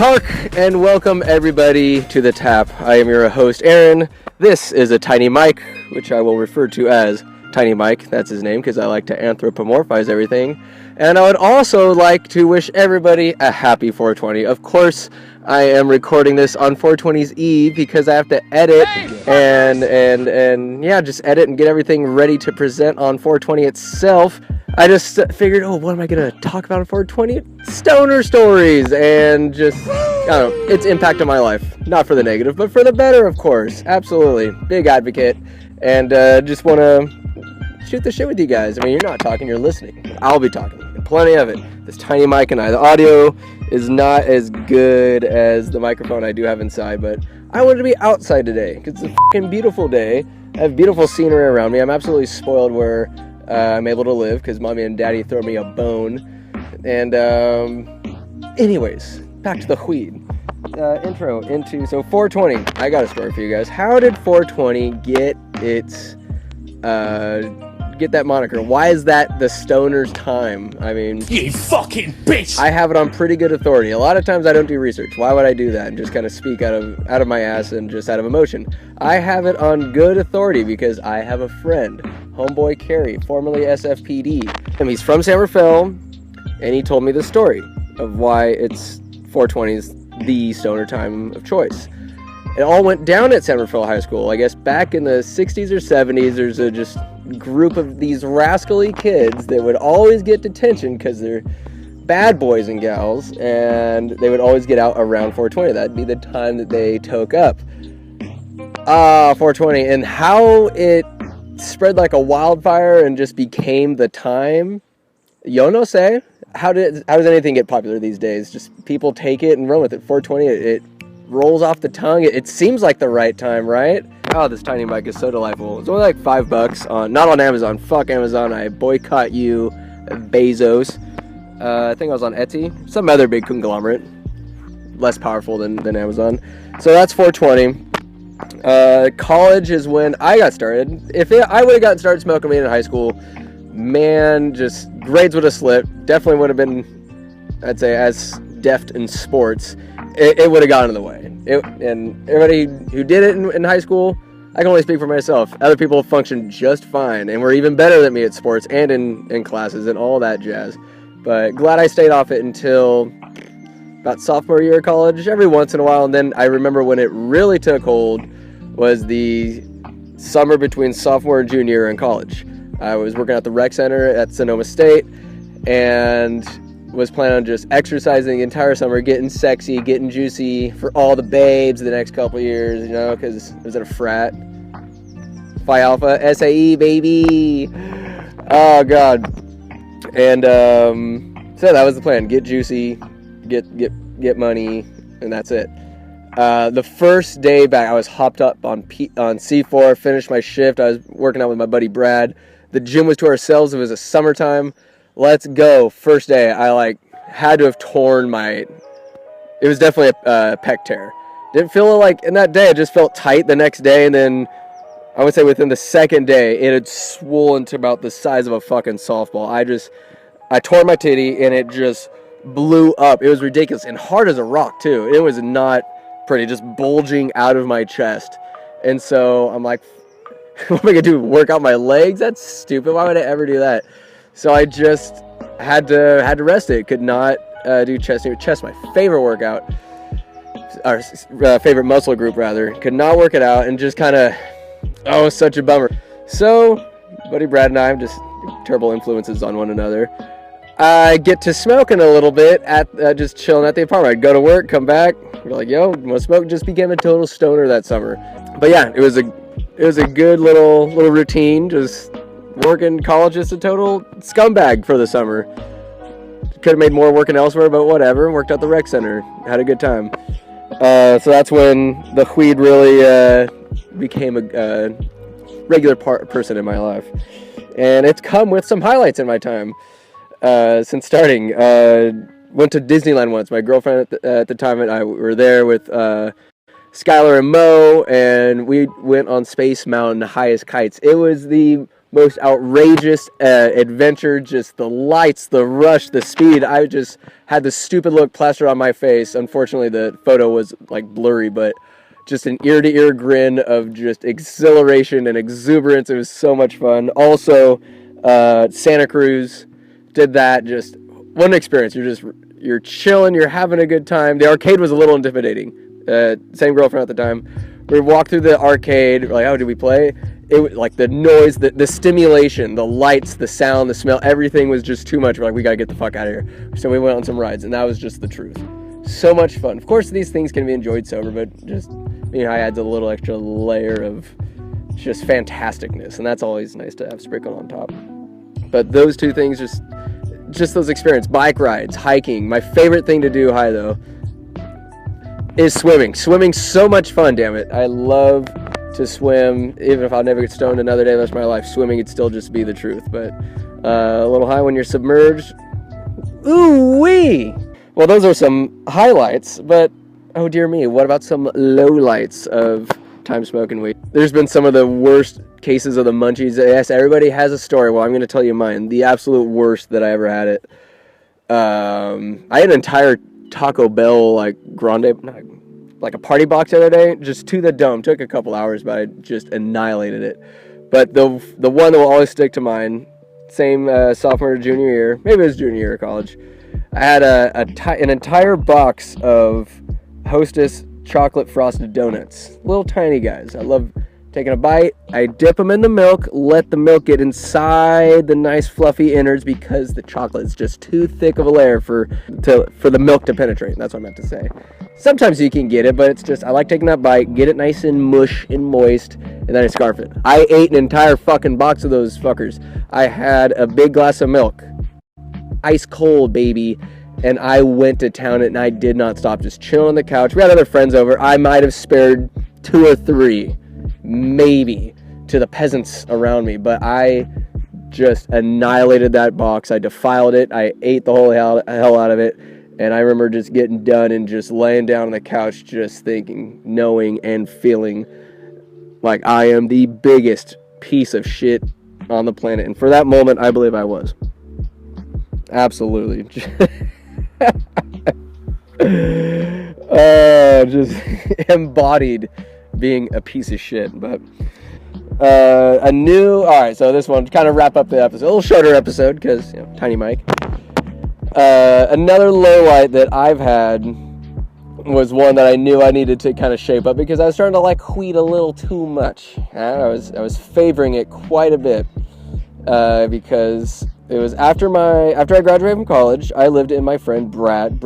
Hark and welcome everybody to The Tap. I am your host, Aaron. This is a Tiny Mike, which I will refer to as Tiny Mike. That's his name because I like to anthropomorphize everything. And I would also like to wish everybody a happy 420. Of course, I am recording this on 420's Eve because I have to edit and just edit and get everything ready to present on 420 itself. I just figured, what am I going to talk about on 420? Stoner stories and just, I don't know, its impact on my life. Not for the negative, but for the better, of course. Absolutely. Big advocate. And just want to shoot the shit with you guys. I mean, you're not talking, you're listening. I'll be talking. And plenty of it. This tiny mic and I. The audio is not as good as the microphone I do have inside, but I wanted to be outside today because it's a fucking beautiful day. I have beautiful scenery around me. I'm absolutely spoiled where I'm able to live because mommy and daddy throw me a bone. And anyways, back to the weed. Intro into 420. I got a story for you guys. How did 420 get its get that moniker? Why is that the stoner's time? I mean, you fucking bitch. I have it on pretty good authority. A lot of times I don't do research. Why would I do that and just kind of speak out of my ass and just out of emotion? I have it on good authority because I have a friend, homeboy Kerry, formerly SFPD, and he's from San Rafael, and he told me the story of why it's 420's the stoner time of choice. It all went down at San Rafael High School. I guess back in the 60s or 70s, there's a just group of these rascally kids that would always get detention because they're bad boys and gals, and they would always get out around 420. That'd be the time that they toke up. 420, and how it spread like a wildfire and just became the time. Yo no sé. How does anything get popular these days? Just people take it and run with it. 420, it rolls off the tongue. It seems like the right time, right? Oh, this tiny mic is so delightful. It's only like $5 not on Amazon. Fuck Amazon. I boycott you, Bezos. I think I was on Etsy. Some other big conglomerate. Less powerful than Amazon. So that's 420. College is when I got started. I would have gotten started smoking weed in high school, man, just grades would have slipped. Definitely would have been, I'd say, as deft in sports. It would have gotten in the way. And everybody who did it in high school, I can only speak for myself. Other people functioned just fine and were even better than me at sports and in classes and all that jazz. But glad I stayed off it until about sophomore year of college, every once in a while. And then I remember when it really took hold was the summer between sophomore and junior year in college. I was working at the rec center at Sonoma State and was planning on just exercising the entire summer, getting sexy, getting juicy for all the babes the next couple years, you know, because I was at a frat. Phi Alpha, SAE, baby. Oh, God. And so that was the plan. Get juicy, get money, and that's it. The first day back, I was hopped up on C4, finished my shift. I was working out with my buddy Brad. The gym was to ourselves. It was a summertime. Let's go. First day, I had to have torn it was definitely a pec tear. Didn't feel like in that day, it just felt tight the next day. And then I would say within the second day, it had swollen to about the size of a fucking softball. I tore my titty and it just blew up. It was ridiculous and hard as a rock too. It was not pretty, just bulging out of my chest. And so I'm like, what am I gonna do? Work out my legs? That's stupid. Why would I ever do that? So I just had to rest it. Could not do chest. Chest, my favorite workout, or favorite muscle group rather. Could not work it out, and just kind of, such a bummer. So, buddy Brad and I have just terrible influences on one another. I get to smoking a little bit at just chilling at the apartment. I'd go to work, come back. We're like, yo, want to smoke? Just became a total stoner that summer. But yeah, it was a good little routine. Just working college, just a total scumbag for the summer. Could have made more working elsewhere, but whatever. Worked at the rec center. Had a good time. So that's when the weed really became a regular person in my life. And it's come with some highlights in my time since starting. Went to Disneyland once. My girlfriend at the time and I were there with Skylar and Mo, and we went on Space Mountain, highest kites. It was the most outrageous adventure. Just the lights, the rush, the speed. I just had the stupid look plastered on my face. Unfortunately, the photo was like blurry, but just an ear-to-ear grin of just exhilaration and exuberance. It was so much fun. Also, Santa Cruz, did that. Just what an experience. You're chilling, you're having a good time. The arcade was a little intimidating. Same girlfriend at the time. We walked through the arcade. We're like, oh, did we play? It was like the noise, the stimulation, the lights, the sound, the smell, everything was just too much. We're like, we gotta get the fuck out of here. So we went on some rides, and that was just the truth. So much fun. Of course, these things can be enjoyed sober, but just, I adds a little extra layer of just fantasticness, and that's always nice to have sprinkled on top. But those two things, just those experiences. Bike rides, hiking. My favorite thing to do high, though, is swimming. Swimming's so much fun, damn it. I love to swim. Even if I'll never get stoned another day the rest of my life, swimming would still just be the truth. But a little high when you're submerged. Ooh-wee! Well, those are some highlights, but oh dear me, what about some lowlights of time smoking weed? There's been some of the worst cases of the munchies. Yes, everybody has a story. Well, I'm going to tell you mine. The absolute worst that I ever had it. I had an entire Taco Bell, like, grande, like a party box the other day, just to the dome. Took a couple hours, but I just annihilated it. But the one that will always stick to mind, same sophomore to junior year, maybe it was junior year of college, I had an entire box of Hostess chocolate frosted donuts. Little tiny guys. I love taking a bite. I dip them in the milk, let the milk get inside the nice fluffy innards because the chocolate is just too thick of a layer for the milk to penetrate. That's what I meant to say. Sometimes you can get it, but it's just, I like taking that bite, get it nice and mush and moist, and then I scarf it. I ate an entire fucking box of those fuckers. I had a big glass of milk. Ice cold, baby. And I went to town and I did not stop, just chilling on the couch. We had other friends over. I might have spared 2 or 3, maybe, to the peasants around me. But I just annihilated that box. I defiled it. I ate the whole hell out of it. And I remember just getting done and just laying down on the couch, just thinking, knowing and feeling like I am the biggest piece of shit on the planet. And for that moment, I believe I was. Absolutely. Just embodied being a piece of shit. But alright, so this one kind of wrap up the episode, a little shorter episode because tiny mic. Another low light that I've had was one that I knew I needed to kind of shape up because I was starting to like weed a little too much. I was favoring it quite a bit because it was after I graduated from college. I lived in my friend Brad,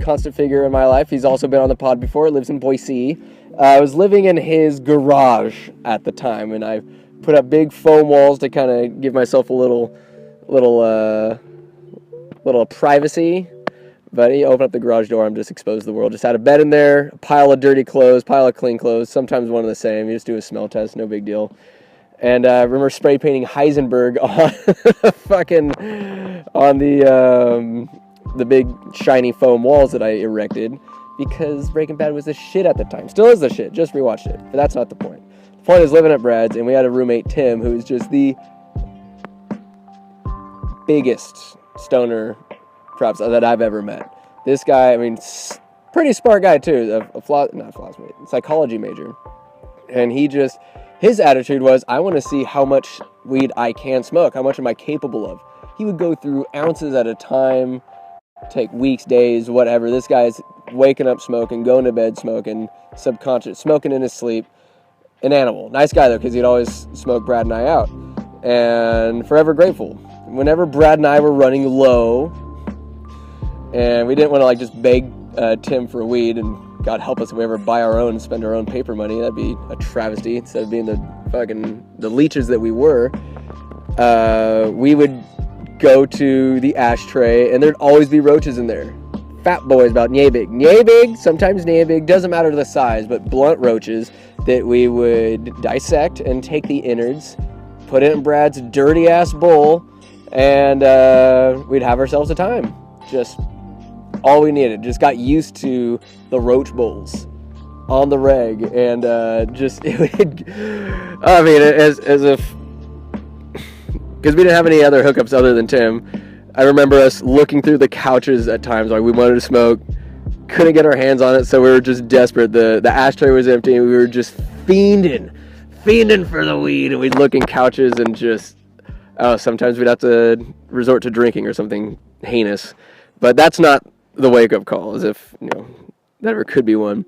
constant figure in my life. He's also been on the pod before. Lives in Boise. I was living in his garage at the time, and I put up big foam walls to kind of give myself a little privacy. But he opened up the garage door. I'm just exposed to the world. Just had a bed in there, a pile of dirty clothes, pile of clean clothes. Sometimes one and the same. You just do a smell test, no big deal. And I remember spray painting Heisenberg on the big shiny foam walls that I erected because Breaking Bad was the shit at the time. Still is the shit. Just rewatched it. But that's not the point. The point is living at Brad's, and we had a roommate, Tim, who was just the biggest stoner props that I've ever met. This guy, I mean, pretty smart guy too. Psychology major. And his attitude was, I want to see how much weed I can smoke. How much am I capable of? He would go through ounces at a time, take weeks, days, whatever. This guy's waking up smoking, going to bed smoking, subconscious, smoking in his sleep. An animal. Nice guy though, because he'd always smoke Brad and I out. And forever grateful. Whenever Brad and I were running low, and we didn't want to like just beg Tim for weed, and God help us if we ever buy our own and spend our own paper money. That'd be a travesty instead of being the leeches that we were. We would go to the ashtray, and there'd always be roaches in there. Fat boys about knee big, sometimes knee big, doesn't matter the size, but blunt roaches that we would dissect and take the innards, put it in Brad's dirty ass bowl, and we'd have ourselves a time. Just all we needed. Just got used to the roach bowls on the reg, and just it would. I mean, as if because we didn't have any other hookups other than Tim. I remember us looking through the couches at times, like we wanted to smoke, couldn't get our hands on it, so we were just desperate. The ashtray was empty, and we were just fiending for the weed, and we'd look in couches and just, sometimes we'd have to resort to drinking or something heinous. But that's not the wake-up call, as if, never could be one.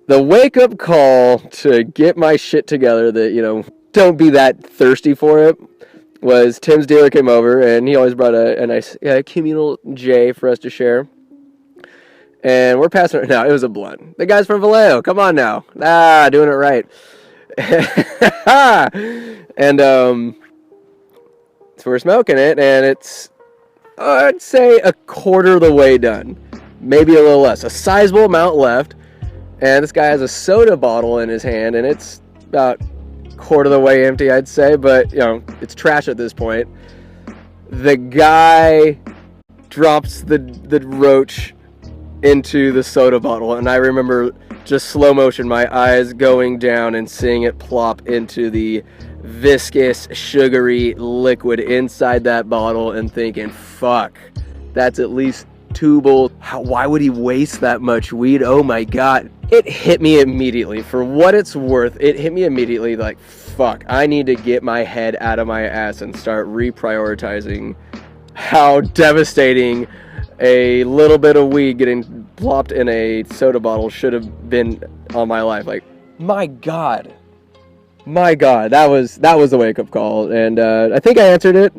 The wake-up call to get my shit together that, don't be that thirsty for it, was Tim's dealer came over, and he always brought a nice communal J for us to share. And we're passing it now. It was a blunt. The guy's from Vallejo. Come on now. Doing it right. And so we're smoking it, and it's, I'd say, a quarter of the way done. Maybe a little less. A sizable amount left. And this guy has a soda bottle in his hand, and it's about quarter of the way empty, I'd say, but it's trash at this point. The guy drops the roach into the soda bottle, and I remember just slow motion, my eyes going down and seeing it plop into the viscous, sugary liquid inside that bottle, and thinking, fuck, that's at least tubal. Why would he waste that much weed? Oh my god. It hit me immediately. For what it's worth, it hit me immediately like, fuck, I need to get my head out of my ass and start reprioritizing how devastating a little bit of weed getting plopped in a soda bottle should have been on my life. Like, my god, that was a wake-up call, and I think I answered it.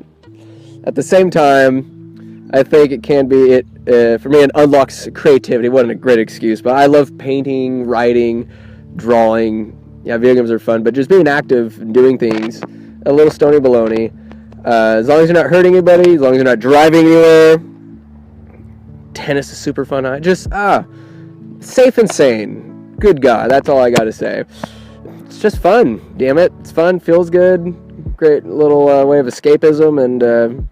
At the same time, I think it can be, for me, it unlocks creativity. It wasn't a great excuse, but I love painting, writing, drawing. Yeah, video games are fun, but just being active and doing things, a little stony baloney. As long as you're not hurting anybody, as long as you're not driving anywhere. Tennis is super fun. Safe and sane. Good God, that's all I gotta say. It's just fun, damn it. It's fun, feels good. Great little way of escapism, and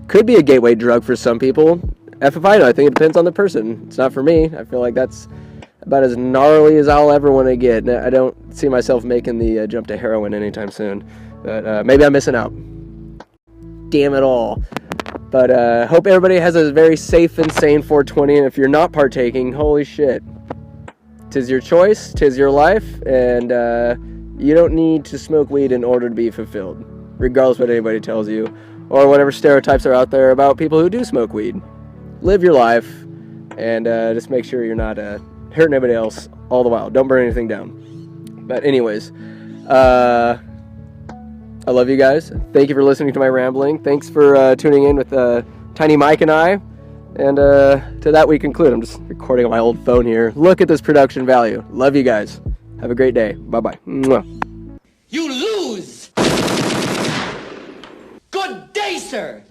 could be a gateway drug for some people. I think it depends on the person. It's not for me. I feel like that's about as gnarly as I'll ever want to get. I don't see myself making the jump to heroin anytime soon. But maybe I'm missing out. Damn it all. But hope everybody has a very safe and sane 420. And if you're not partaking, holy shit. 'Tis your choice. 'Tis your life. And you don't need to smoke weed in order to be fulfilled. Regardless what anybody tells you. Or whatever stereotypes are out there about people who do smoke weed. Live your life. And just make sure you're not hurting anybody else all the while. Don't burn anything down. But anyways, I love you guys. Thank you for listening to my rambling. Thanks for tuning in with Tiny Mike and I. And to that we conclude. I'm just recording on my old phone here. Look at this production value. Love you guys. Have a great day. Bye-bye. Mwah. You lose! Good day, sir!